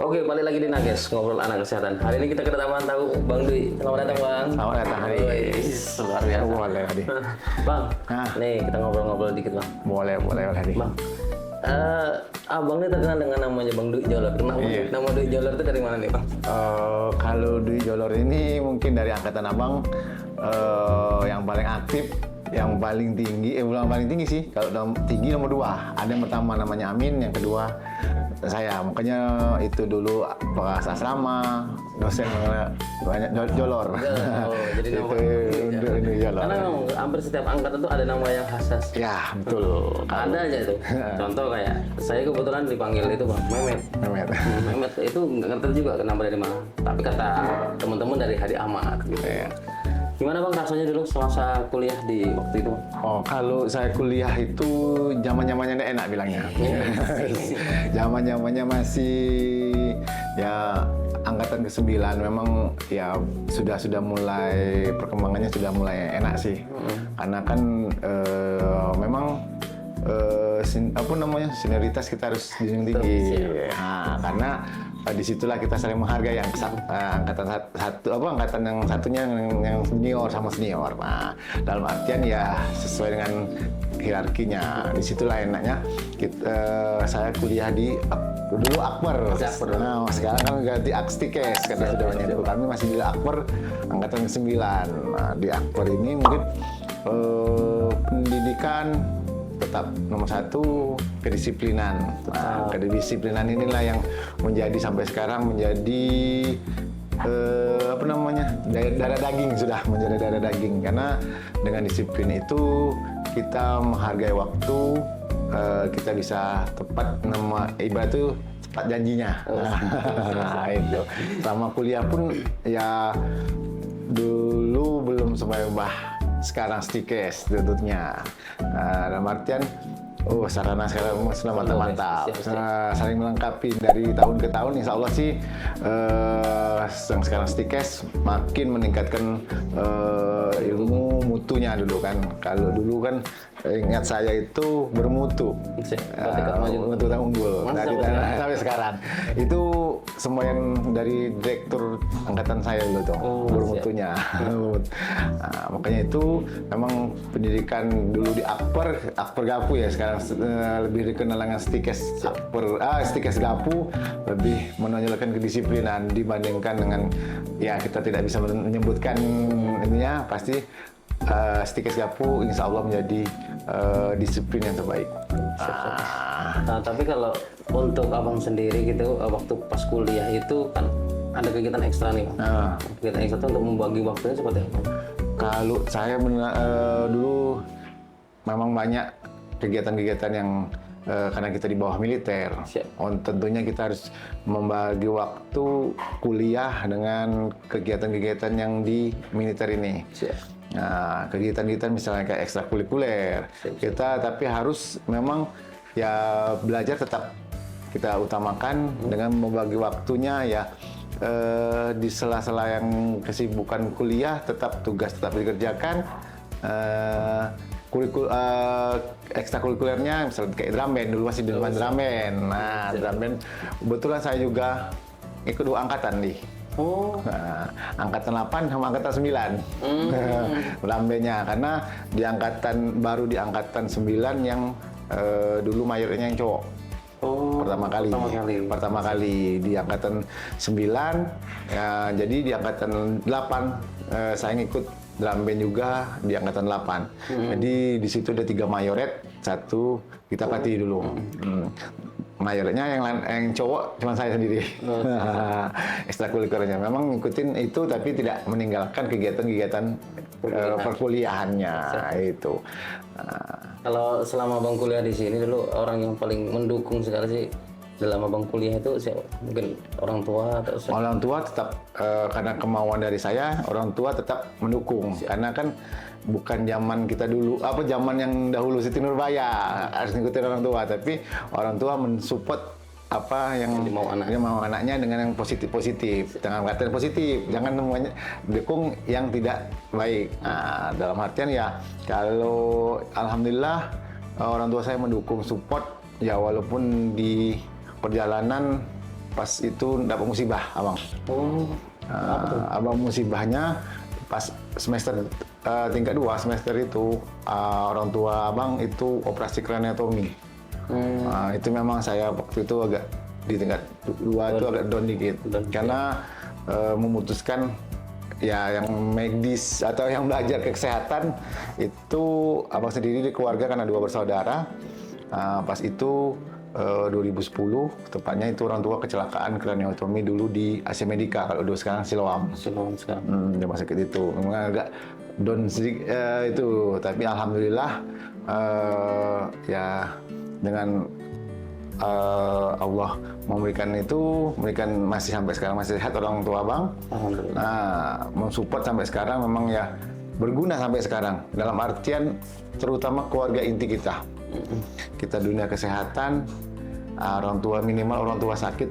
Oke, balik lagi di Nages, ngobrol anak kesehatan. Hari ini kita kedatangan tahu Bang Dwi. Selamat datang, Bang. Selamat datang hari. Luar biasa. Boleh hari. Bang, Hah? nih kita ngobrol-ngobrol dikit, Bang. Boleh hari. Bang, Abang ini terkenal dengan namanya Bang Dwi Jolor. Iya. Nama Dwi Jolor itu dari mana nih, Bang? Kalau Dwi Jolor ini mungkin dari angkatan abang yang paling aktif, yang paling tinggi, bukan paling tinggi sih. Kalau tinggi nomor 2. Ada yang pertama namanya Amin, yang kedua saya. Makanya itu dulu bekas asrama, dosen banyak Jolor. Oh, jadi nama Dwi Jolor. Karena memang hampir setiap angkatan itu ada nama yang khas. Ya betul. Ada aja itu. Contoh kayak saya kebetulan dipanggil itu Bang Mehmet. Mehmet. Mehmet itu nggak ngerti juga kenapa dari mana. Tapi kata teman-teman dari Hadi Ahmad gitu. Ya. Gimana Bang rasanya dulu semasa kuliah di waktu itu? Oh, kalau saya kuliah itu zaman-zamannya enak bilangnya. Zaman-zamannya masih ya angkatan ke-9 memang ya sudah mulai perkembangannya sudah mulai enak sih. Karena kan memang senioritas kita harus dijunjung tinggi. Nah, karena disitulah kita saling menghargai yang angkatan yang satunya yang senior sama senior. Nah, dalam artian ya sesuai dengan hierarkinya. Disitulah enaknya saya kuliah di dulu Akper. Nah, sekarang kan ganti Akstikes karena sudah banyak itu. Kami masih di Akper angkatan ke-9. Nah, di Akper ini mungkin pendidikan tetap nomor 1, kedisiplinan. Nah, kedisiplinan inilah yang menjadi sampai sekarang menjadi darah daging, sudah menjadi darah daging. Karena dengan disiplin itu kita menghargai waktu, kita bisa tepat ibarat itu tepat janjinya. Nah, itu. Sama kuliah pun ya dulu belum semewah sekarang Stikes tutupnya. Dalam artian sarana sekarang sudah mantap. Saling melengkapi dari tahun ke tahun. Insya Allah sih yang sekarang Stikes makin meningkatkan ilmu mutunya dulu kan. Kalau dulu kan ingat saya itu bermutu, mutu unggul sampai sekarang. Itu semua yang dari direktur angkatan saya dulu tuh bermutunya. Nah, makanya itu memang pendidikan dulu di Akper Gapu ya, sekarang lebih dikenal dengan Stikes Stikes Gapu, lebih menonjolkan kedisiplinan dibandingkan dengan ya kita tidak bisa menyebutkan ininya, pasti Stikes Gapu insya Allah menjadi disiplin yang terbaik. Nah, tapi kalau untuk abang sendiri gitu, waktu pas kuliah itu kan ada kegiatan ekstra nih Bang. Kegiatan ekstra itu untuk membagi waktunya seperti apa? Kalau saya dulu memang banyak kegiatan-kegiatan yang karena kita di bawah militer, tentunya kita harus membagi waktu kuliah dengan kegiatan-kegiatan yang di militer ini. Nah, kegiatan-kegiatan misalnya kayak ekstrakurikuler, kita tapi harus memang ya belajar tetap kita utamakan dengan membagi waktunya ya di sela-sela yang kesibukan kuliah tetap tugas tetap dikerjakan. Ekstrakurikulernya misalnya kayak drum band, dulu masih di depan drum band. Nah, drum band kebetulan saya juga ikut 2 angkatan nih. Nah, angkatan 8 sama angkatan 9 drum bandnya, karena di angkatan 9 yang dulu mayornya yang cowok. Pertama kali di angkatan 9 ya, jadi di angkatan 8 saya ngikut drum band juga di angkatan 8. Jadi di situ ada 3 mayoret, 1 kita pelatih dulu. Mayoretnya yang cowok cuma saya sendiri. Ekstrakurikulernya memang ngikutin itu tapi tidak meninggalkan kegiatan-kegiatan perkuliahannya itu. Kalau selama abang kuliah di sini dulu, orang yang paling mendukung sekali sih dalam abang kuliah itu siapa? Mungkin orang tua atau siapa? Orang tua tetap karena kemauan dari saya, orang tua tetap mendukung. Karena kan bukan zaman kita dulu, zaman yang dahulu Siti Nurbaya harus ngikutin orang tua, tapi orang tua mensupport apa yang mau anaknya dengan yang positif, dengan kata positif, jangan semuanya dukung yang tidak baik. Nah, dalam artian ya kalau alhamdulillah orang tua saya mendukung, support ya, walaupun di perjalanan pas itu dapat musibah, abang. Oh, Abang musibahnya pas semester tingkat 2 semester itu orang tua abang itu operasi kraniotomi. Itu memang saya waktu itu agak di tingkat 2 itu agak down dikit karena memutuskan ya yang medis atau yang belajar kesehatan itu abang sendiri di keluarga karena 2 bersaudara. Pas itu 2010 tepatnya itu orang tua kecelakaan kraniotomi dulu di AC Medika, kalau dulu sekarang Siloam. Siloam sekarang. Rumah sakit itu memang agak down sedikit itu, tapi alhamdulillah ya dengan Allah memberikan masih sampai sekarang masih sehat orang tua abang. Alhamdulillah. Nah, mensupport sampai sekarang memang ya berguna sampai sekarang dalam artian terutama keluarga inti kita. Kita dunia kesehatan, orang tua minimal orang tua sakit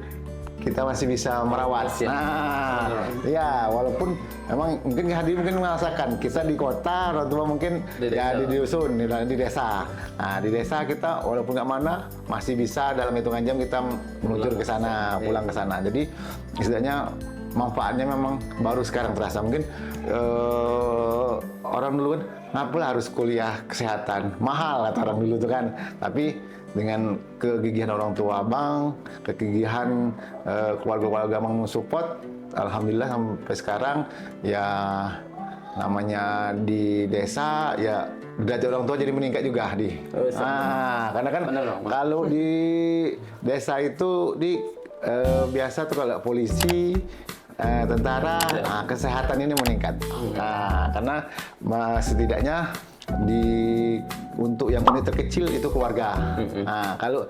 kita masih bisa merawat. Nah, ya walaupun memang mungkin Hadi mungkin merasakan kita di kota, orang tua mungkin di dusun, di desa. Nah, di desa kita walaupun nggak mana masih bisa dalam hitungan jam kita meluncur ke sana, pulang ke sana. Jadi istilahnya manfaatnya memang baru sekarang terasa. Mungkin orang dulu kan ngapain harus kuliah kesehatan, mahal kata orang dulu tuh kan. Tapi dengan kegigihan orang tua abang, kegigihan keluarga-keluarga abang mensupport, alhamdulillah sampai sekarang ya namanya di desa ya derajat orang tua jadi meningkat juga karena kan kalau di desa itu biasa tuh kalau polisi tentara, kesehatan ini meningkat. Karena setidaknya untuk yang unit terkecil itu keluarga. Kalau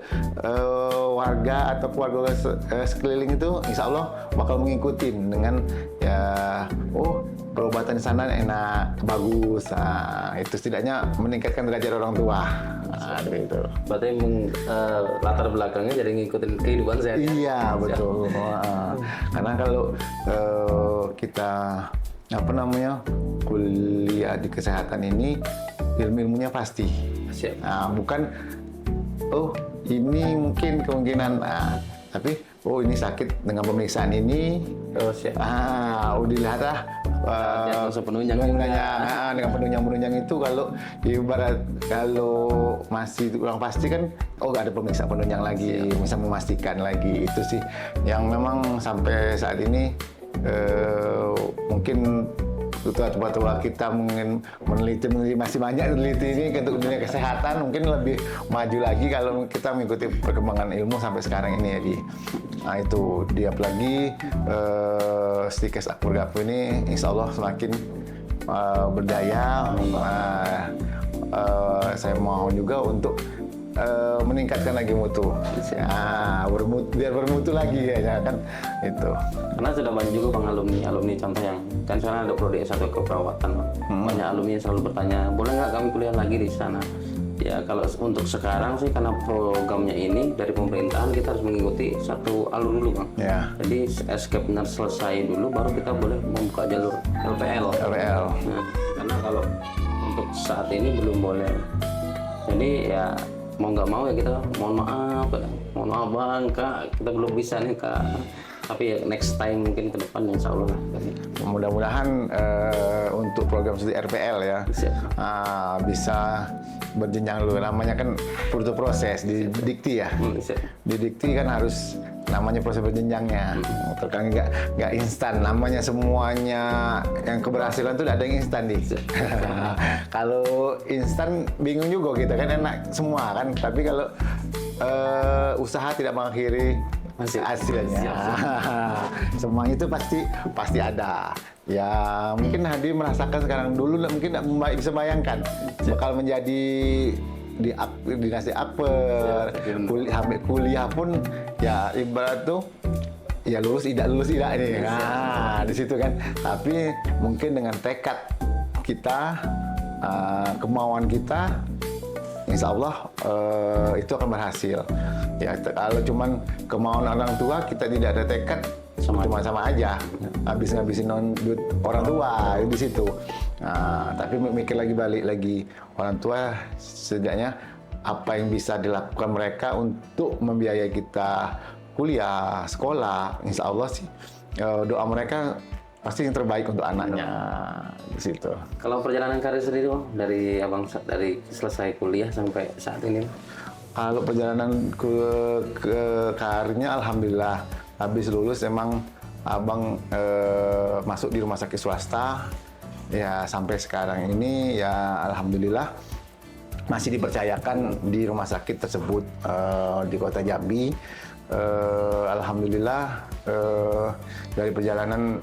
warga atau keluarga sekeliling itu, insya Allah bakal mengikuti dengan ya, perobatan di sana enak, bagus. Itu setidaknya meningkatkan derajat orang tua. Gitu. Berarti latar belakangnya jadi ngikutin kehidupan sehat. Iya, betul. Karena kalau kita kuliah di kesehatan ini ilmunya pasti. Bukan ini mungkin kemungkinan tapi ini sakit dengan pemeriksaan ini dilihat dengan penunjang itu kalau ibarat kalau masih kurang pasti kan ada pemeriksaan penunjang lagi bisa memastikan lagi. Itu sih yang memang sampai saat ini mungkin tua-tua kita mungkin meneliti masih banyak meneliti ini untuk dunia kesehatan, mungkin lebih maju lagi kalau kita mengikuti perkembangan ilmu sampai sekarang ini ya Nah itu dia apalagi Stikes Akbar Gapo ini insya Allah semakin berdaya. Saya mohon juga untuk meningkatkan lagi mutu, biar bermutu lagi ya kan itu. Karena sudah banyak juga bang alumni contoh yang kan sekarang ada prodi S1 keperawatan, banyak alumni yang selalu bertanya boleh nggak kami kuliah lagi di sana. Ya kalau untuk sekarang sih karena programnya ini dari pemerintahan kita harus mengikuti satu alur dulu bang. Jadi escape nurse selesai dulu baru kita boleh membuka jalur LPL. Nah, karena kalau untuk saat ini belum boleh. Jadi ya mau nggak mau ya kita mohon maaf bang kak, kita belum bisa nih kak, tapi ya next time mungkin ke depan insya Allah. Mudah-mudahan untuk program seperti RPL ya bisa berjenjang dulu, namanya kan butuh proses di dikti ya. Di dikti kan harus namanya proses berjenjangnya, terkadang nggak instan, namanya semuanya yang keberhasilan tuh ada yang instan Kalau instan bingung juga kita kan, enak semua kan, tapi kalau usaha tidak mengakhiri hasilnya. Semuanya itu pasti ada. Ya mungkin Hadi merasakan sekarang, dulu mungkin nggak bisa bayangkan bakal menjadi dinasti upper, sampai kuliah pun ya ibarat tuh ya lulus tidak nih. Di situ kan. Tapi mungkin dengan tekad kita, kemauan kita, insya Allah itu akan berhasil. Ya kalau cuman kemauan orang tua, kita tidak ada tekad, cuma sama aja, ngabisin duit orang tua di situ. Tapi mikir balik lagi orang tua, setidaknya apa yang bisa dilakukan mereka untuk membiayai kita kuliah, sekolah, insya Allah sih doa mereka pasti yang terbaik untuk anaknya di situ. Kalau perjalanan karir sendiri Bang, dari abang dari selesai kuliah sampai saat ini? Kalau perjalanan ke karirnya, alhamdulillah habis lulus emang abang masuk di rumah sakit swasta. Ya sampai sekarang ini ya alhamdulillah masih dipercayakan di rumah sakit tersebut di Kota Jambi. Alhamdulillah dari perjalanan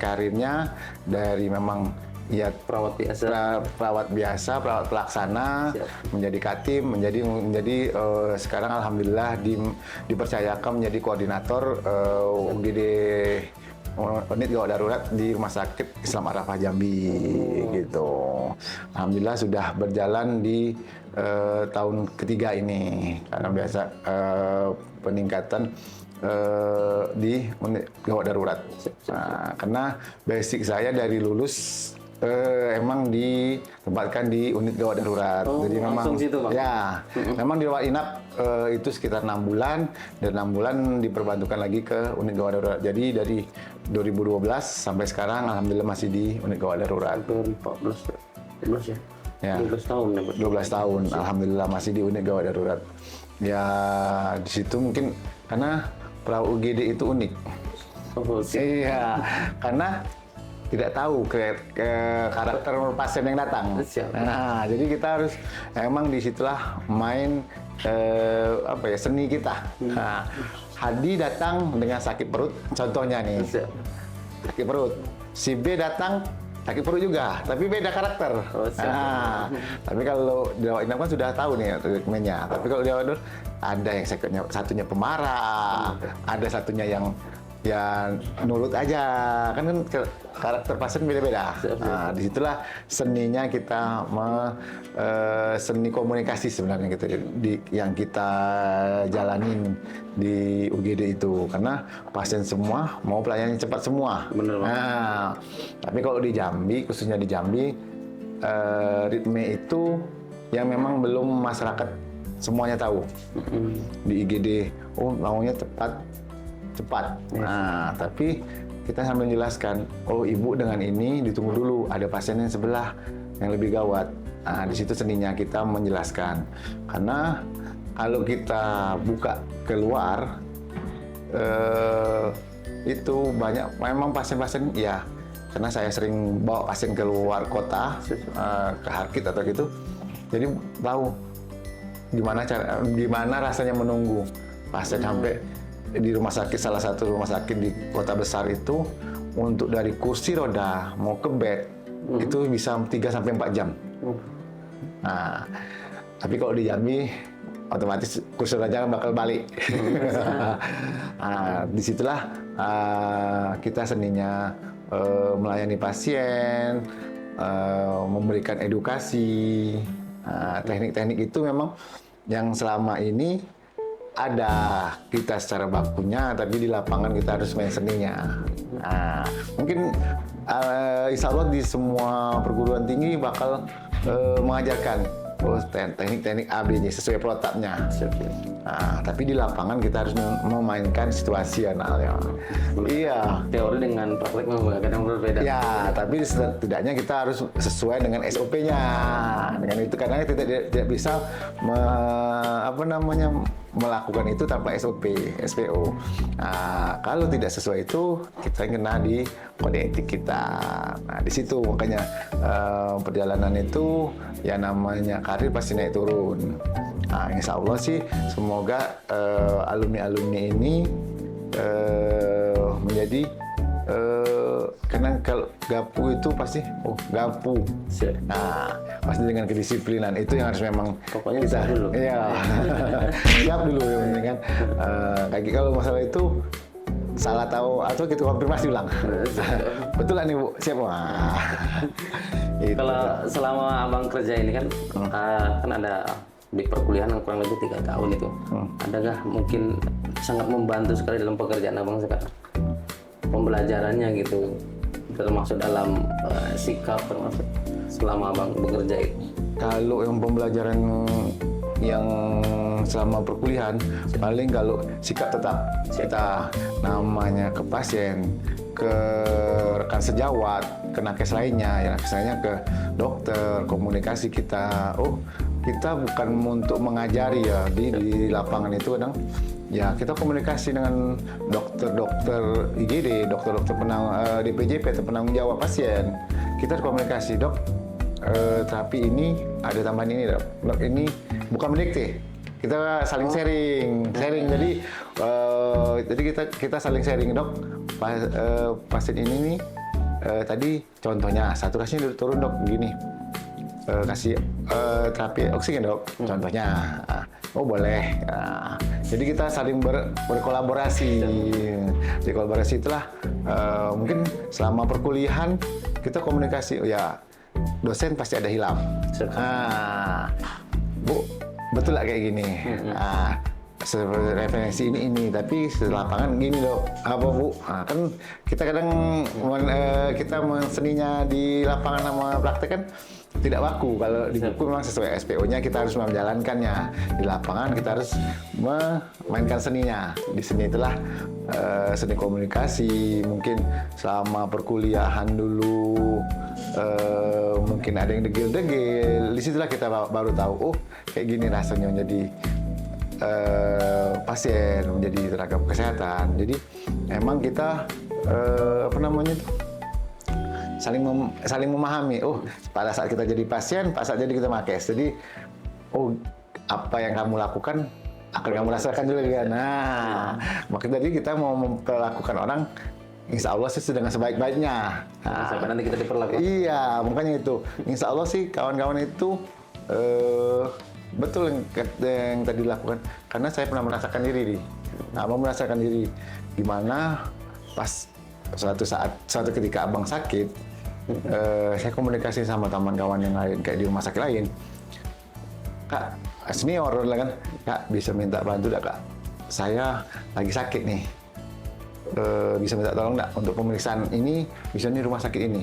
karirnya dari memang ya Perawat biasa. perawat biasa, perawat pelaksana, menjadi katim, menjadi sekarang alhamdulillah dipercayakan menjadi koordinator UGD unit gawat darurat di Rumah Sakit Islam Arafah Jambi gitu. Alhamdulillah sudah berjalan di tahun ketiga ini karena biasa peningkatan di unit gawat darurat. Nah, karena basic saya dari lulus emang ditempatkan di unit gawat darurat. Jadi memang situ, Bang? ya, memang dirawat inap itu sekitar 6 bulan dan 6 bulan diperbantukan lagi ke unit gawat darurat. Jadi dari 2012 sampai sekarang alhamdulillah masih di unit gawat darurat. 14 ya. Ya. 12 tahun ya, 12 tahun alhamdulillah masih di unit gawat darurat. Ya di situ mungkin karena perawat UGD itu unik. Oh, Iya, karena tidak tahu karakter pasien yang datang. Siap. Nah, jadi kita harus emang disitulah main seni kita. Nah, Hadi datang dengan sakit perut, contohnya nih, Siap. sakit perut. Si B datang sakit perut juga, tapi beda karakter. Oh, siap. Nah, tapi kalau di rawat inap kan sudah tahu nih treatmentnya. Tapi kalau di rawat inap ada yang satunya pemarah, ada satunya yang ya nurut aja, kan karakter pasien beda-beda. Nah, disitulah seninya kita seni komunikasi sebenarnya gitu yang kita jalanin di UGD itu, karena pasien semua mau pelayanan cepat semua. Bener, Bang. Nah, tapi kalau di Jambi, khususnya di Jambi, ritme itu yang memang belum masyarakat semuanya tahu. Di IGD, maunya cepat. Nah, tapi kita sambil menjelaskan, oh ibu dengan ini ditunggu dulu, ada pasien yang sebelah yang lebih gawat. Nah, di situ seninya kita menjelaskan. Karena kalau kita buka keluar, itu banyak memang pasien-pasien ya. Karena saya sering bawa pasien keluar kota, ke Harkit atau gitu, jadi tahu gimana rasanya menunggu pasien sampai di rumah sakit, salah satu rumah sakit di kota besar itu, untuk dari kursi roda mau ke bed itu bisa 3-4 jam. Nah, tapi kalau di Jambi otomatis kursi roda bakal balik. Nah, disitulah kita seninya melayani pasien, memberikan edukasi. Teknik-teknik itu memang yang selama ini ada kita secara bakunya, tapi di lapangan kita harus main seninya. Nah, mungkin insya Allah di semua perguruan tinggi bakal mengajarkan teknik-teknik ABJ sesuai protapnya. Nah, tapi di lapangan kita harus memainkan situasionalnya. Iya. Teori dengan praktek memang kadang berbeda. Ya, tapi setidaknya kita harus sesuai dengan SOP-nya. Dengan itu karena kita tidak bisa melakukan itu tanpa SOP, SPO. Nah, kalau tidak sesuai itu, kita kena di kode etik kita. Nah, di situ makanya perjalanan itu ya namanya karir pasti naik turun. Nah, insya Allah sih semoga alumni-alumni ini menjadi karena kalau gapu itu pasti gapu. Nah, pasti dengan kedisiplinan itu yang harus memang Pokoknya kita siap dulu. Iya. Siap dulu yang penting kan. Kayak kalau masalah itu salah tahu atau kita konfirmasi ulang. Betul lah nih Bu, siap. Wah. Itu. Kalau selama abang kerja ini kan kan ada di perkuliahan yang kurang lebih 3 tahun itu, adakah mungkin sangat membantu sekali dalam pekerjaan abang sekarang? Pembelajarannya gitu, termasuk dalam sikap, termasuk selama abang bekerja itu. Kalau yang pembelajaran yang selama perkuliahan paling kalau sikap tetap kita namanya ke pasien, ke rekan sejawat, ke nakes lainnya, ya nakes lainnya ke dokter, komunikasi kita. Oh, kita bukan untuk mengajari ya di lapangan itu kadang ya kita komunikasi dengan dokter-dokter IGD, dokter-dokter DPJP atau penanggung jawab pasien. Kita komunikasi, dok, terapi ini ada tambahan ini, dok, ini bukan mendikte. Kita saling sharing. Jadi kita saling sharing, dok. Pasien ini nih tadi contohnya saturasinya turun, dok, begini. Kasih terapi oksigen, dok, contohnya. Oh, boleh. Jadi kita saling berkolaborasi. Di kolaborasi itulah mungkin selama perkuliahan kita komunikasi. Oh ya, dosen pasti ada hilaf. Bu, betul lah kayak gini. Referensi ini, tapi lapangan gini, dok. Apa, Bu? Kan kita kadang kita seninya di lapangan sama praktek kan tidak baku. Kalau di buku memang sesuai SPO-nya kita harus menjalankannya. Di lapangan kita harus memainkan seninya. Di seni itulah seni komunikasi. Mungkin selama perkuliahan dulu mungkin ada yang degil-degil. Disitulah kita baru tahu, oh kayak gini rasanya menjadi pasien, menjadi tenaga kesehatan. Jadi emang kita saling memahami. Oh, pada saat kita jadi pasien, pada saat jadi kita nakes. Jadi, oh, apa yang kamu lakukan akan kamu rasakan juga. Nah, makanya tadi kita mau memperlakukan orang, insya Allah sih dengan sebaik-baiknya. Sampai nanti kita diperlakukan. Iya, makanya itu. Insya Allah sih kawan-kawan itu betul yang tadi dilakukan. Karena saya pernah merasakan diri, merasakan diri gimana pas suatu ketika abang sakit, saya komunikasi sama teman kawan yang lain kayak di rumah sakit lain. Kak, senior kan, Kak bisa minta bantu enggak, Kak? Saya lagi sakit nih. Bisa minta tolong enggak untuk pemeriksaan ini, bisa di rumah sakit ini.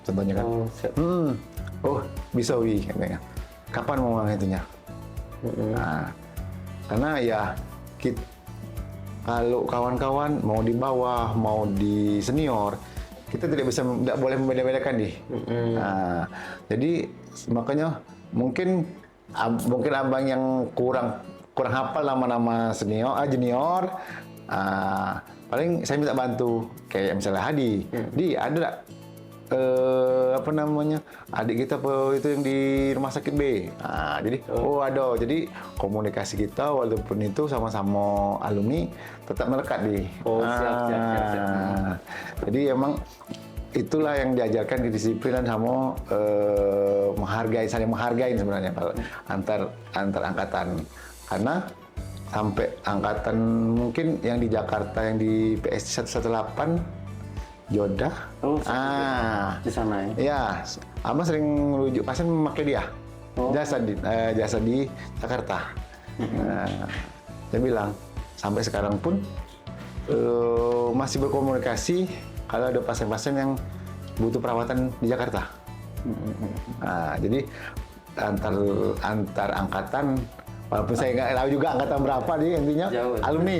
Contohnya kan. Oh, bisa wi katanya. Kapan mau itunya? Nah, karena ya kalau kawan-kawan mau di bawah, mau di senior, kita tidak boleh membeda-bedakan nih. Nah, jadi makanya mungkin abang yang kurang hafal nama-nama junior, paling saya minta bantu kayak misalnya Hadi, Di ada adik kita itu yang di rumah sakit B. Jadi ada. Jadi komunikasi kita walaupun itu sama-sama alumni tetap melekat di. Siap. Jadi emang itulah yang diajarkan kedisiplinan sama saling menghargai sebenarnya kalau antar angkatan. Karena sampai angkatan mungkin yang di Jakarta yang di PS 118 Jodah. Di sana ya? Iya, Abang sering merujuk pasien memakai dia. Jasa di Jakarta. Dia bilang, sampai sekarang pun masih berkomunikasi kalau ada pasien-pasien yang butuh perawatan di Jakarta. Jadi antar angkatan, walaupun saya nggak tahu juga angkatan berapa nih, intinya alumni.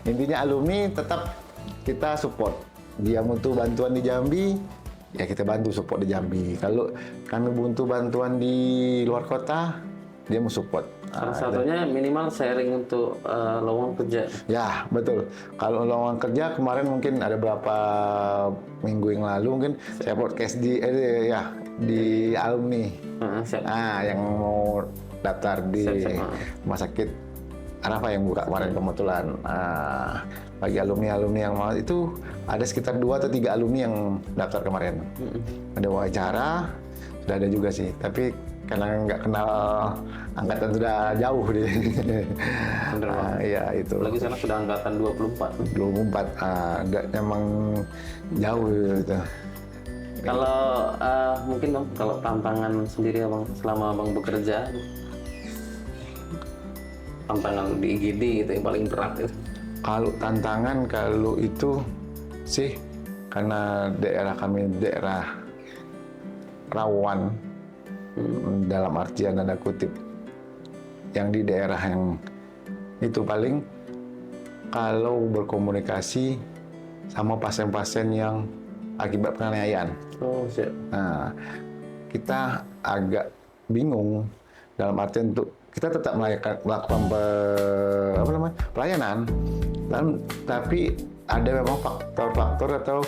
Intinya alumni tetap kita support. Dia butuh bantuan di Jambi, ya kita bantu support di Jambi. Kalau kami butuh bantuan di luar kota, dia mau support. Salah satunya minimal sharing untuk lowongan kerja. Ya, betul. Kalau lowongan kerja kemarin mungkin ada beberapa minggu yang lalu mungkin saya podcast di alumni. Yang mau daftar di rumah sakit Arafah yang buka kemarin kebetulan. Bagi alumni yang mau itu ada sekitar 2 atau 3 alumni yang daftar kemarin. Ada wawancara, sudah ada juga sih. Tapi karena nggak kenal angkatan sudah jauh deh. Bener banget. Iya itu. Lagi sana sudah angkatan 24. 24, emang jauh gitu. Kalau mungkin dong, kalau tantangan sendiri abang selama abang bekerja, tantangan di IGD itu yang paling berat itu. Kalau tantangan itu sih karena daerah kami daerah rawan dalam artian tanda kutip yang di daerah yang itu paling kalau berkomunikasi sama pasien-pasien yang akibat penganiayaan. Oh, siap. Nah, kita agak bingung dalam artian untuk kita tetap melakukan pelayanan, tapi ada memang faktor-faktor atau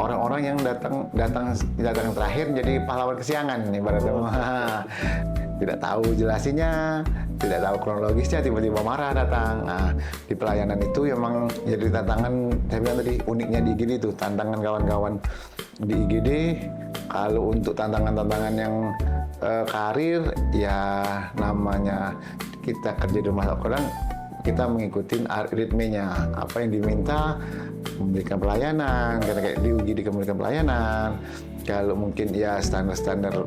orang-orang yang datang terakhir jadi pahlawan kesiangan nih ibaratnya. Tidak tahu jelasinya, tidak tahu kronologisnya, tiba-tiba marah datang. Nah, di pelayanan itu memang jadi tantangan, saya bilang tadi uniknya di IGD itu, tantangan kawan-kawan di IGD. Kalau untuk tantangan-tantangan yang karir, ya namanya kita kerja di rumah sakit Al-Quran, kita mengikuti ritmenya, apa yang diminta, memberikan pelayanan, kayak di UGD memberikan pelayanan. Kalau mungkin ya standar-standar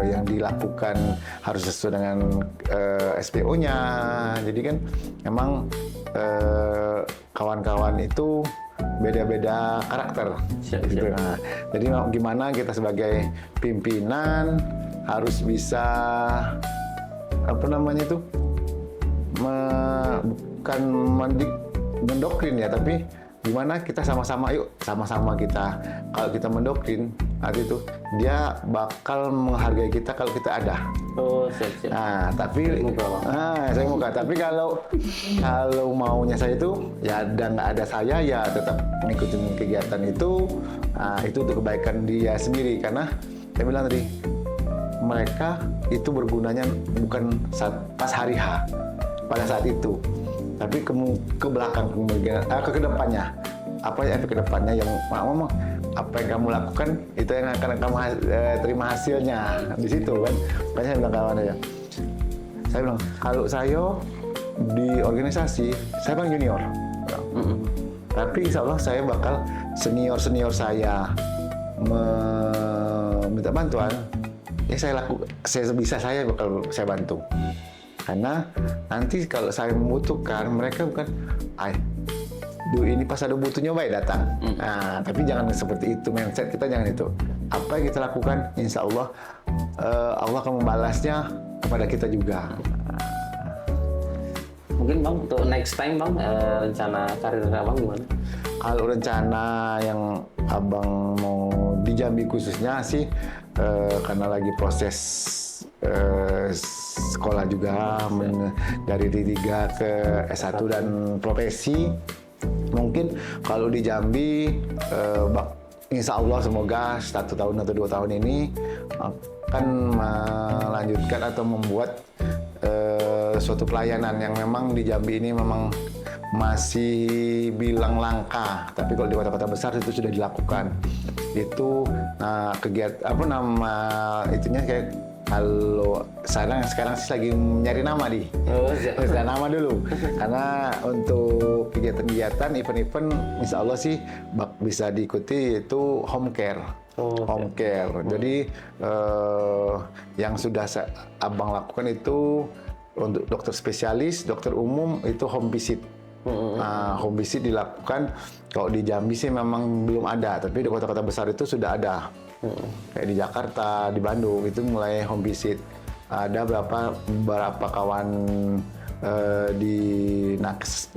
yang dilakukan harus sesuai dengan SPO-nya. Jadi kan memang kawan-kawan itu beda-beda karakter. Gitu. Nah, jadi gimana kita sebagai pimpinan harus bisa bukan mendoktrin ya, tapi gimana kita sama-sama kita, kalau kita mendoktrin arti itu dia bakal menghargai kita kalau kita ada. Oh, siap. Nah, tapi saya muka. Tapi kalau maunya saya itu ya nggak ada saya, ya tetap ngikutin kegiatan itu. Nah, itu untuk kebaikan dia sendiri, karena saya bilang tadi mereka itu bergunanya bukan pas hari H pada saat itu, tapi ke belakang, ke depannya. Apa ya efek ke depannya yang apa yang kamu lakukan itu yang akan kamu terima hasilnya di situ kan. Makanya saya bilang kawan aja. Saya bilang kalau saya di organisasi saya bang junior. Tapi insya Allah saya bakal senior saya minta bantuan, ya saya bakal bantu. Karena nanti kalau saya membutuhkan, mereka bukan ini pas ada butuhnya baik datang. Nah, tapi jangan seperti itu, mindset kita jangan itu. Apa yang kita lakukan, insya Allah Allah akan membalasnya kepada kita juga. Mungkin Bang untuk next time Bang, rencana karir Abang gimana? Kalau rencana yang Abang mau di Jambi khususnya sih, karena lagi proses sekolah juga dari D3 ke S1 dan profesi, mungkin kalau di Jambi insya Allah semoga 1 tahun atau 2 tahun ini akan melanjutkan atau membuat suatu pelayanan yang memang di Jambi ini memang masih bilang langka, tapi kalau di kota-kota besar itu sudah dilakukan. Itu kegiatan itunya kayak, kalau sekarang sih lagi nyari nama nama dulu. Karena untuk kegiatan-kegiatan, event-event, insya Allah sih bisa diikuti, yaitu home care. Home care. Jadi yang sudah Abang lakukan itu untuk dokter spesialis, dokter umum itu home visit. Nah, home visit dilakukan. Kalau di Jambi sih memang belum ada, tapi di kota-kota besar itu sudah ada. Kayak di Jakarta, di Bandung itu mulai home visit. Ada beberapa kawan di nakes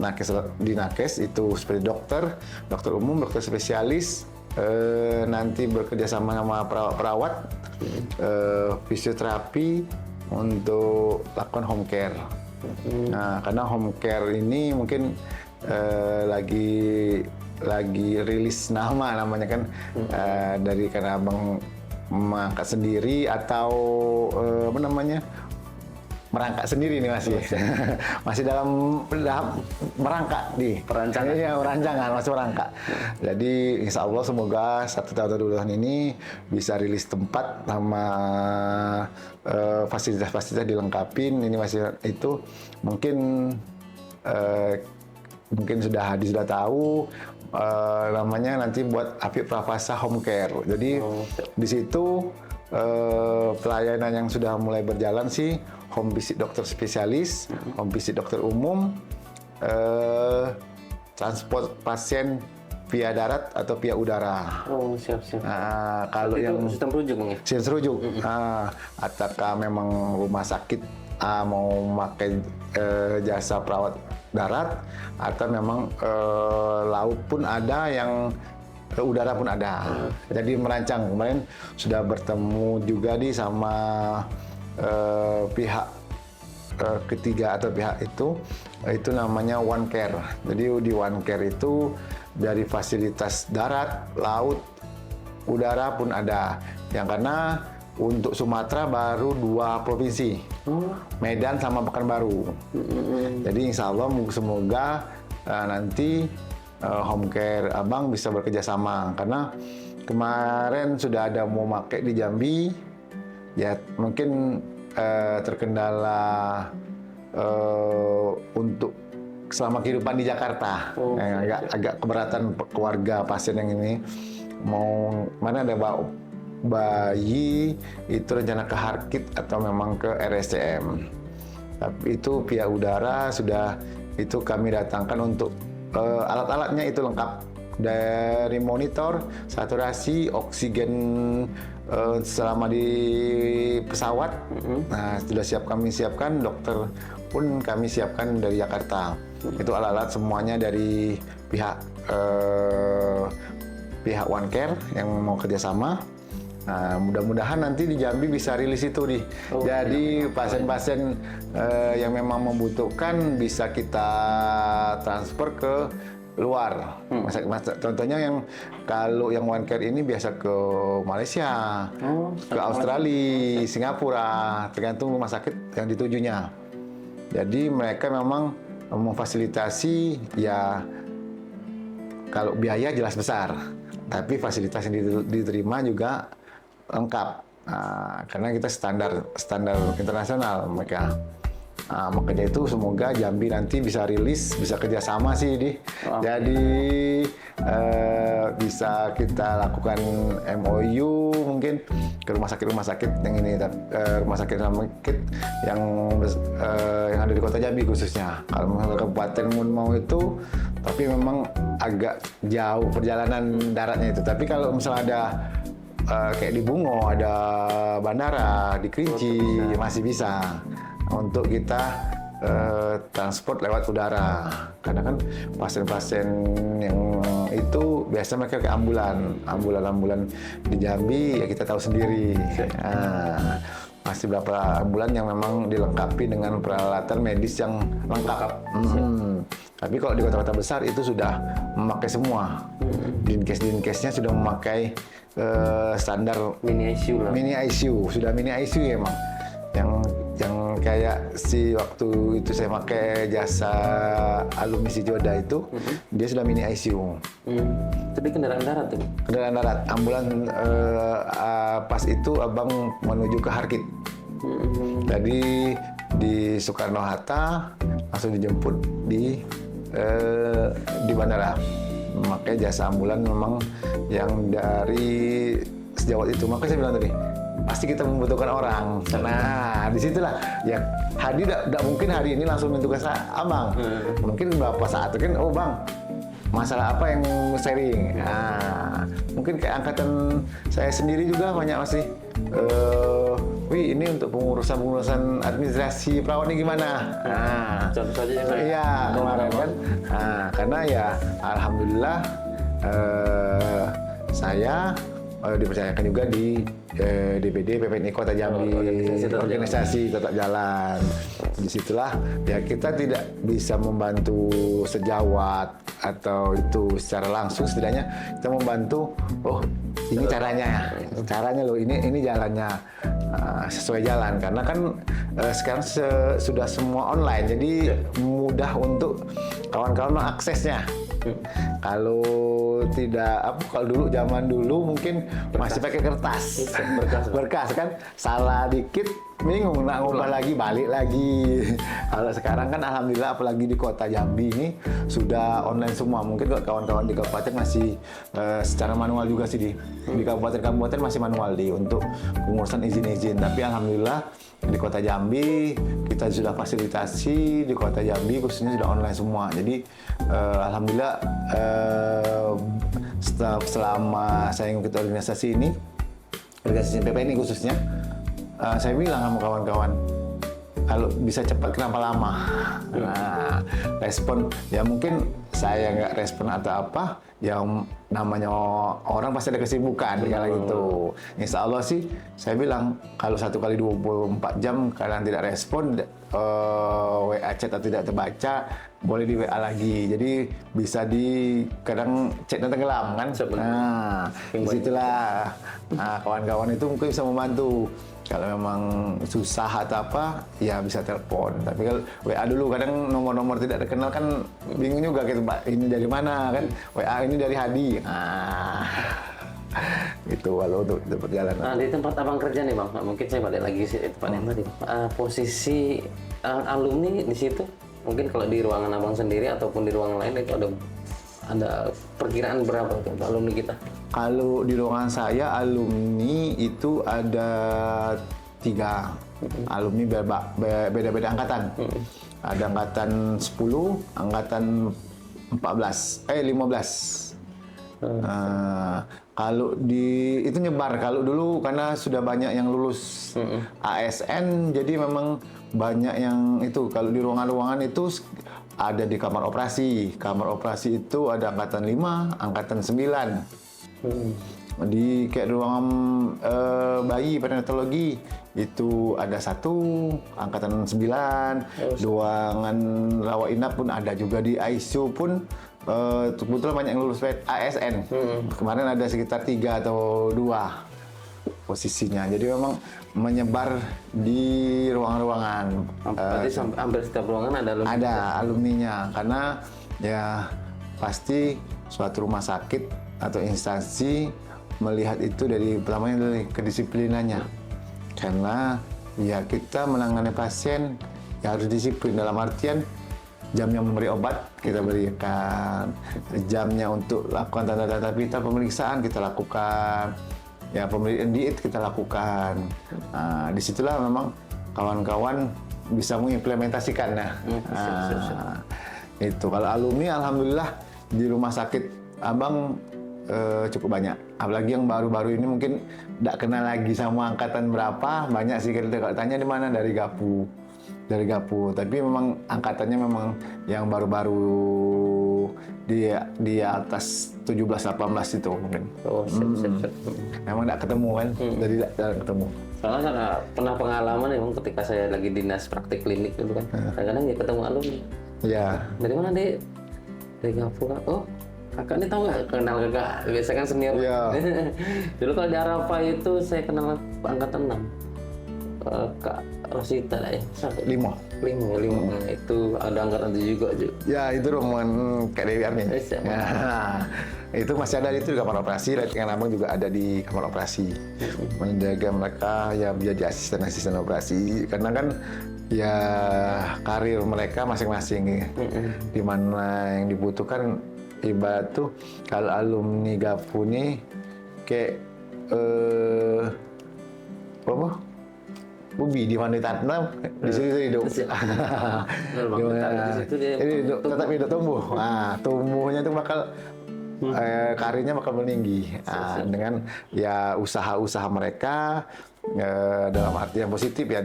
itu seperti dokter umum, dokter spesialis, nanti bekerja sama perawat, fisioterapi untuk lakukan home care. Nah, karena home care ini mungkin lagi rilis namanya kan, dari karena Abang mengangkat sendiri atau merangkak sendiri nih masih dalam merangkak di perancangan. Ya, masih merangkak. Jadi insya Allah semoga 1 tahun atau 2 tahun ini bisa rilis tempat sama fasilitas-fasilitas dilengkapin. Ini masih itu mungkin sudah tahu namanya nanti buat Afif Pravasa Home Care. Jadi di situ pelayanan yang sudah mulai berjalan sih home visit dokter spesialis, home visit dokter umum, transport pasien via darat atau via udara. Oh, siap. Nah, kalau Itu yang sistem rujuk Bang ya? sistem serujuk, ataukah memang rumah sakit mau memakai jasa perawat darat, atau memang laut pun ada, yang udara pun ada. Jadi merancang, kemarin sudah bertemu juga sama pihak ketiga atau pihak itu namanya One Care. Jadi di One Care itu dari fasilitas darat, laut, udara pun ada. Yang karena untuk Sumatera baru 2 provinsi, Medan sama Pekanbaru. Jadi insya Allah semoga nanti Home Care Abang bisa bekerja sama, karena kemarin sudah ada mau pakai di Jambi, ya mungkin terkendala untuk selama kehidupan di Jakarta. Agak keberatan keluarga pasien yang ini, mau mana ada bayi itu rencana ke Harkit atau memang ke RSCM. Tapi itu via udara sudah itu kami datangkan untuk alat-alatnya itu lengkap, dari monitor, saturasi, oksigen selama di pesawat. Nah, sudah kami siapkan, dokter pun kami siapkan dari Jakarta. Itu alat-alat semuanya dari pihak One Care yang mau kerjasama. Nah, mudah-mudahan nanti di Jambi bisa rilis itu nih. Jadi pasien-pasien yang memang membutuhkan bisa kita transfer ke luar. Contohnya yang kalau yang One Care ini biasa ke Malaysia, ke Australia, Singapura, tergantung rumah sakit yang ditujunya. Jadi mereka memang memfasilitasi, ya kalau biaya jelas besar, tapi fasilitas yang diterima juga lengkap, karena kita standar internasional mereka. Makanya itu semoga Jambi nanti bisa rilis, bisa kerjasama sih di. Jadi bisa kita lakukan MOU mungkin ke rumah sakit yang ini, rumah sakit yang ada di Kota Jambi khususnya. Kalau misalnya kabupaten mau itu, tapi memang agak jauh perjalanan daratnya itu. Tapi kalau misalnya ada kayak di Bungo, ada bandara, di Kerinci, masih bisa untuk kita transport lewat udara. Karena kan pasien-pasien yang itu biasa mereka ke ambulan di Jambi, ya kita tahu sendiri. Masih beberapa ambulan yang memang dilengkapi dengan peralatan medis yang lengkap. Tapi kalau di kota-kota besar itu sudah memakai semua. Dinkes-dinkesnya sudah memakai standar Mini ICU lah. Mini ICU, sudah mini ICU ya emang. Yang kayak si waktu itu saya pakai jasa alumni si Joda itu, dia sudah mini ICU. Tapi kendaraan darat tuh? Kendaraan darat, ambulan pas itu abang menuju ke Harkit. Jadi di Soekarno-Hatta langsung dijemput di bandara. Makanya jasa ambulan memang yang dari sejawat itu. Makanya saya bilang tadi, pasti kita membutuhkan orang. Nah, disitulah ya Hadi tidak mungkin hari ini langsung mentugas abang. Mungkin beberapa saat kan, oh bang, masalah apa yang sharing. Nah, mungkin kayak angkatan saya sendiri juga banyak masih. Wih, ini untuk pengurusan administrasi perawat ini gimana? Nah, contoh saja yang saya. Iya, kemarin kan. Nah, karena ya alhamdulillah saya dipercayakan juga di DPD PPNI Kota Jambi, organisasi tetap jalan. Disitulah ya kita tidak bisa membantu sejawat atau itu secara langsung, setidaknya kita membantu. Oh, ini caranya loh, ini jalannya sesuai jalan, karena kan sekarang sudah semua online, jadi mudah untuk kawan-kawan mengaksesnya. Kalau tidak, kalau zaman dulu mungkin masih pakai kertas, berkas kan, salah dikit bingung nak ngubah lagi, balik lagi. Kalau sekarang kan alhamdulillah apalagi di kota Jambi ini sudah online semua. Mungkin kalau kawan-kawan di kabupaten masih secara manual juga sih di kabupaten-kabupaten masih manual untuk pengurusan izin-izin. Tapi alhamdulillah di kota Jambi kita sudah fasilitasi, di kota Jambi khususnya sudah online semua. Jadi alhamdulillah selama saya mengikuti organisasi PPNI khususnya, saya bilang sama kawan-kawan, kalau bisa cepat kenapa lama? Nah, respon ya mungkin saya nggak respon atau apa, yang namanya orang pasti ada kesibukan kalau gitu. Insya Allah sih saya bilang kalau 1 kali 24 jam kalian tidak respon, WA chat atau tidak terbaca, boleh di WA lagi. Jadi bisa kadang chatnya tenggelam kan. Nah, disitulah kawan-kawan itu mungkin bisa membantu. Kalau memang susah atau apa, ya bisa telepon. Tapi kalau WA dulu kadang nomor-nomor tidak terkenal kan bingung juga gitu, Pak. Ini dari mana kan? WA ini dari Hadi. Itu kalau untuk perjalanan. Nah, di tempat abang kerja nih bang, mungkin saya balik lagi sih tempat yang tadi. Posisi alumni di situ, mungkin kalau di ruangan abang sendiri ataupun di ruangan lain itu ada perkiraan berapa untuk alumni kita? Kalau di ruangan saya alumni itu ada 3 alumni beda-beda angkatan. Ada angkatan 10, angkatan 15. Kalau itu nyebar. Kalau dulu karena sudah banyak yang lulus ASN, jadi memang banyak yang itu. Kalau di ruangan-ruangan itu ada di kamar operasi. Kamar operasi itu ada angkatan 5, angkatan 9. Di kayak ruangan bayi perinatologi itu ada 1, angkatan 9. Ruangan rawat inap pun ada juga. Di ICU pun kebetulan banyak yang lulus ASN. Kemarin ada sekitar 3 atau 2 posisinya. Jadi memang menyebar di ruangan-ruangan. Berarti hampir setiap ruangan ada alumni. Ada alumninya, karena ya pasti suatu rumah sakit atau instansi melihat itu pertamanya dari kedisiplinannya. Karena ya kita menangani pasien ya harus disiplin, dalam artian jamnya memberi obat kita berikan, jamnya untuk lakukan tanda-tanda vital pemeriksaan kita lakukan, ya pemberian diet kita lakukan. Nah, disitulah memang kawan-kawan bisa mengimplementasikan. Itu kalau alumni alhamdulillah di rumah sakit abang cukup banyak. Apalagi yang baru-baru ini mungkin tidak kenal lagi sama angkatan berapa. Banyak sih kalau tanya di mana, dari Gapu. Tapi memang angkatannya memang yang baru-baru di atas 17-18 itu mungkin. Oh, siap. Memang tidak ketemu kan, jadi tidak ketemu. Soalnya saya pernah pengalaman ya bang, ketika saya lagi dinas praktik klinik dulu kan, kadang-kadang ya ketemu alumni. Ya. Dari mana dek? Dari Gapu kan? Oh, kakak ini tahu nggak? Kenal kakak? Biasa kan senior. Iya. Dulu kalau di Arafa itu saya kenal angkatan 6. Kak Rosita lah ya. 5. Itu ada angkatan 7 juga. Ya itu rombongan Kak Dewi Armin. Nah, itu masih ada itu di kamar operasi. Latihan abang juga ada di kamar operasi. Menjaga mereka ya menjadi asisten operasi. Karena kan ya karir mereka masing-masing. Di mana yang dibutuhkan ibarat tuh kalau alumni Gapu nih kayak apa? Ubi di mana ditanam, di situ hidup. Jadi tetap hidup tumbuh. Nah, tumbuhnya itu bakal karirnya bakal meninggi. Dengan ya usaha-usaha mereka dalam arti yang positif ya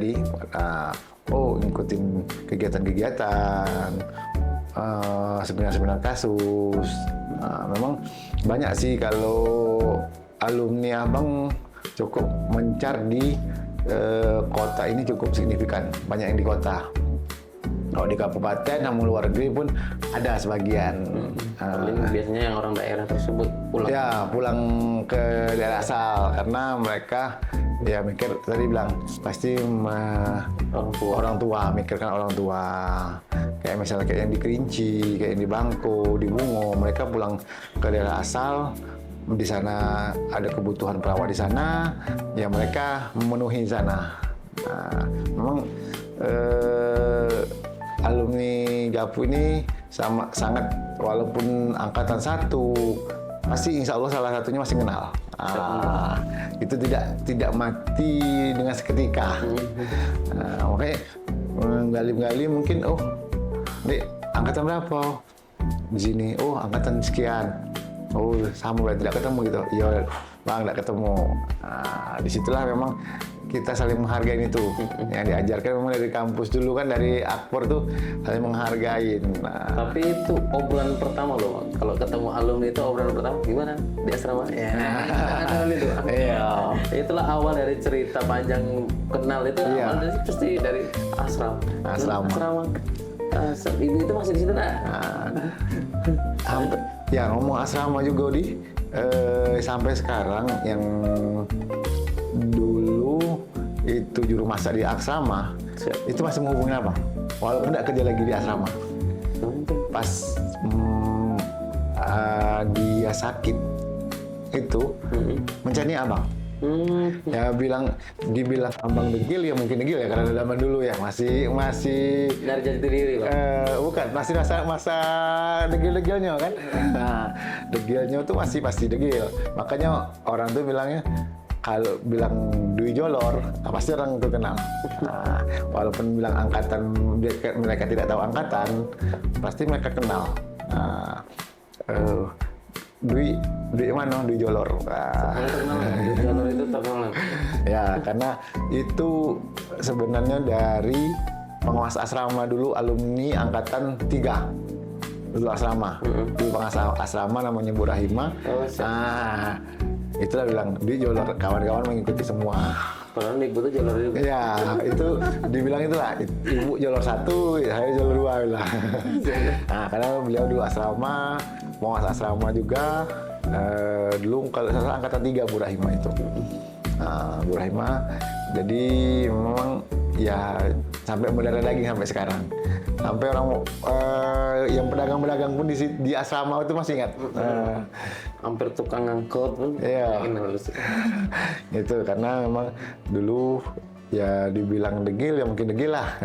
ngikutin kegiatan-kegiatan, seminar-seminar kasus. Memang banyak sih kalau alumni abang cukup mencar di kota ini cukup signifikan, banyak yang di kota. Kalau di kabupaten, namun luar negeri pun ada sebagian. Biasanya yang orang daerah tersebut pulang. Ya, pulang ke daerah asal karena mereka ya mikir tadi bilang pasti orang tua mikirkan orang tua. Kayak misalnya kayak yang di Kerinci, kayak yang di Bangko, di Bungo, mereka pulang ke daerah asal. Di sana ada kebutuhan perawat di sana, ya mereka memenuhi sana. Nah, memang alumni Gapu ini sangat, walaupun angkatan 1, pasti insya Allah salah satunya masih kenal. Itu tidak mati dengan seketika. Makanya menggali-gali mungkin, oh, Dek, angkatan berapa? Di sini, oh, angkatan sekian. Oh, sama berarti tidak ketemu gitu. Iya, Bang, tidak ketemu. Disitulah memang kita saling menghargai itu. Yang diajarkan memang dari kampus dulu kan, dari Akpor tuh saling menghargai. Tapi itu obrolan pertama loh, Bang. Kalau ketemu alumni itu obrolan pertama gimana di asrama? Ya, itu. Iya. Itulah awal dari cerita panjang kenal itu. Iya. Awal dari pasti dari asrama. Asrama. Ini itu masih di situ nak? Ya, ngomong asrama juga sampai sekarang yang dulu itu juru masak di asrama. Siap. Itu masih menghubungi apa? Walaupun tidak kerja lagi di asrama. Pas dia sakit itu mencari abang. Ya dibilang abang degil, ya mungkin degil ya, karena zaman dulu ya masih Dari jati diri, Bang. bukan, masih masa degil-degilnya kan. Nah, degilnya tuh masih pasti degil. Makanya orang tuh bilangnya, kalau bilang Dwi Jolor, pasti orang tuh kenal. Nah, walaupun bilang angkatan, mereka tidak tahu angkatan, pasti mereka kenal. Nah, Dwi mana? Dwi Jolor. Dwi Jolor itu terkenal. Ya, karena itu sebenarnya dari penguasa asrama dulu, alumni angkatan 3. Dulu asrama. Dulu penguasa asrama namanya Bu Rahima. Itulah bilang, Dwi Jolor, kawan-kawan mengikuti semua. Padahal ibu tuh Jolor juga. Ya, itu dibilang itulah, ibu Jolor 1, saya Jolor 2 bilang. Nah, karena beliau dulu asrama, penguasa asrama juga. Dulu kalau saya salah angkatan 3 Bu Rahima itu. Bu Rahima, jadi memang ya sampai berdarah daging sampai sekarang. Sampai orang yang pedagang-pedagang pun di asrama itu masih ingat. Hampir tukang ngangkut pun. Iya. Itu karena memang dulu ya dibilang degil, ya mungkin degil lah.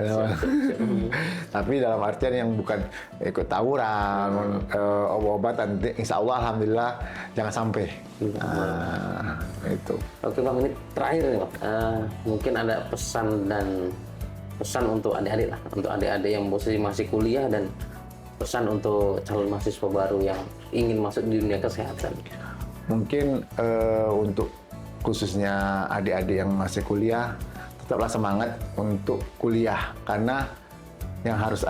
Tapi dalam artian yang bukan ikut tawuran, obat-obatan. Insya Allah, alhamdulillah jangan sampai. Itu. Oke Bang, ini terakhir nih Bang. Mungkin ada pesan untuk adik-adik lah, untuk adik-adik yang masih kuliah dan pesan untuk calon mahasiswa baru yang ingin masuk di dunia kesehatan. Mungkin untuk khususnya adik-adik yang masih kuliah, tetaplah semangat untuk kuliah, karena yang harus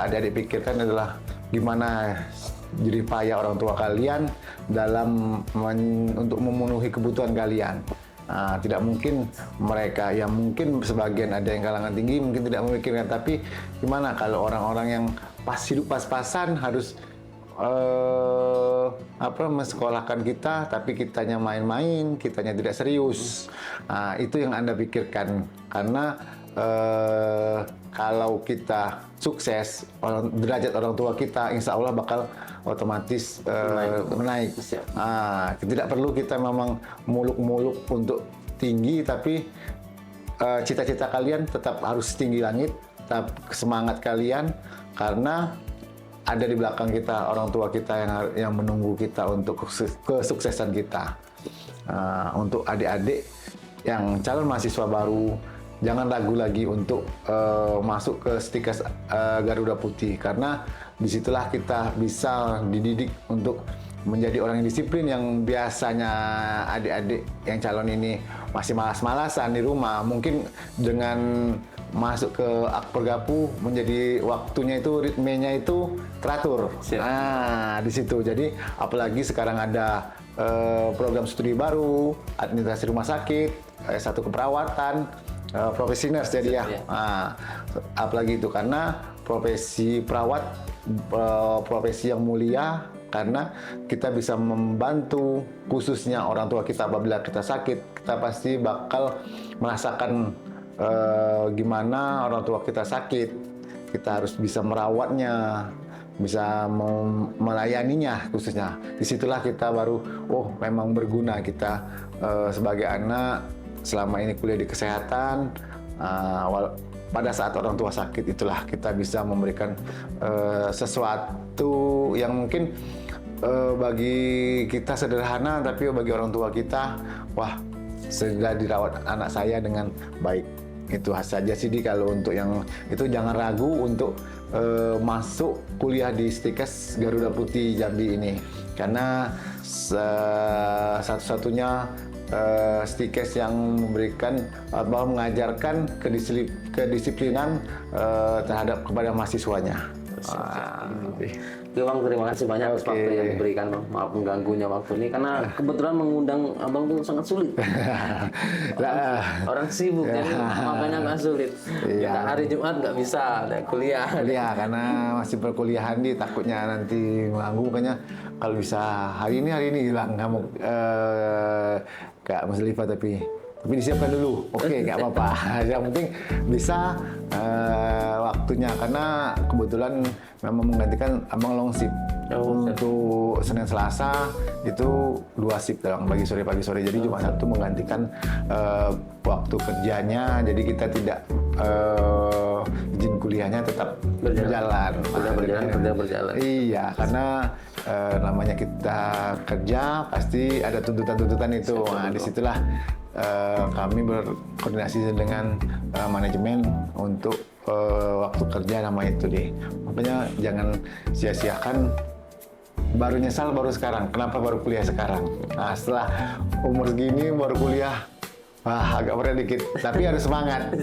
adik-adik pikirkan adalah gimana jerih payah orang tua kalian dalam untuk memenuhi kebutuhan kalian. Tidak mungkin mereka, yang mungkin sebagian ada yang kalangan tinggi mungkin tidak memikirkan, tapi gimana kalau orang-orang yang hidup pas-pasan harus mensekolahkan kita, tapi kitanya main-main, kitanya tidak serius. Itu yang Anda pikirkan, karena kalau kita sukses, derajat orang tua kita insya Allah bakal otomatis menaik. Tidak perlu kita memang muluk-muluk untuk tinggi, tapi cita-cita kalian tetap harus tinggi langit, tetap semangat kalian, karena ada di belakang kita orang tua kita yang menunggu kita untuk kesuksesan kita. Untuk adik-adik yang calon mahasiswa baru, jangan ragu lagi untuk masuk ke Stikes Garuda Putih, karena disitulah kita bisa dididik untuk menjadi orang yang disiplin, yang biasanya adik-adik yang calon ini masih malas-malasan di rumah, mungkin dengan masuk ke Akpor Gapu menjadi waktunya itu, ritmenya itu teratur. Di situ. Jadi apalagi sekarang ada program studi baru, administrasi rumah sakit, S1 keperawatan, profesi nurse jadi ya. Apalagi itu, karena profesi perawat profesi yang mulia, karena kita bisa membantu khususnya orang tua kita apabila kita sakit. Kita pasti bakal merasakan gimana orang tua kita sakit. Kita harus bisa merawatnya, bisa melayaninya khususnya. Disitulah kita baru, memang berguna kita sebagai anak selama ini kuliah di kesehatan, Pada saat orang tua sakit itulah kita bisa memberikan sesuatu yang mungkin bagi kita sederhana, tapi bagi orang tua kita, wah, sudah dirawat anak saya dengan baik. Itu saja sih kalau untuk yang itu jangan ragu untuk masuk kuliah di Stikes Garuda Putih Jambi ini, karena satu-satunya Stikes yang memberikan mengajarkan kedisiplinan terhadap kepada mahasiswanya. Oke Bang, terima kasih banyak atas waktu yang diberikan Bang. Maaf mengganggunya waktu ini karena kebetulan mengundang Abang itu sangat sulit. Orang sibuk jadi makanya nggak sulit. Kita hari Jumat nggak bisa ada kuliah. Kuliah karena masih perkuliahan di takutnya nanti mengganggu, makanya kalau bisa hari ini hilang kamu Kak Muslifa, tapi disiapkan dulu. Oke, nggak apa-apa. Yang penting bisa waktunya, karena kebetulan memang menggantikan Abang long shift. Untuk Senin Selasa itu 2 shift bagi sore pagi sore. Jadi cuma satu menggantikan waktu kerjanya. Jadi kita tidak izin kuliahnya tetap berjalan. Kerja berjalan. Iya, karena namanya kita kerja pasti ada tuntutan-tuntutan itu. Nah, disitulah kami berkoordinasi dengan manajemen untuk waktu kerja nama itu deh. Makanya jangan sia-siakan. Baru nyesal baru sekarang. Kenapa baru kuliah sekarang? Nah, setelah umur segini baru kuliah, wah, agak berat dikit. Tapi harus semangat.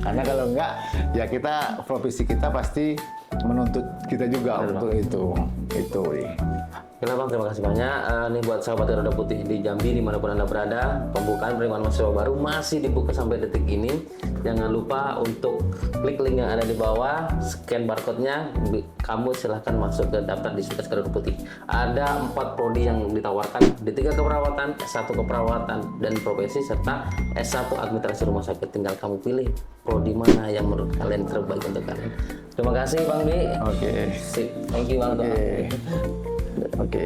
Karena kalau enggak, ya profesi kita pasti menuntut kita juga untuk itu. Itu deh. Oke Bang, terima kasih banyak. Ini buat sahabat Garuda Putih di Jambi dimanapun Anda berada, pembukaan penerimaan mahasiswa baru masih dibuka sampai detik ini. Jangan lupa untuk klik link yang ada di bawah, scan barcode-nya, kamu silahkan masuk ke daftar di Stikes Garuda Putih. Ada 4 prodi yang ditawarkan, D3 keperawatan, S1 keperawatan dan profesi, serta S1 administrasi rumah sakit. Tinggal kamu pilih prodi mana yang menurut kalian terbaik untuk kalian. Terima kasih Bang Di. Oke. Sip. Thank you Bang. Oke.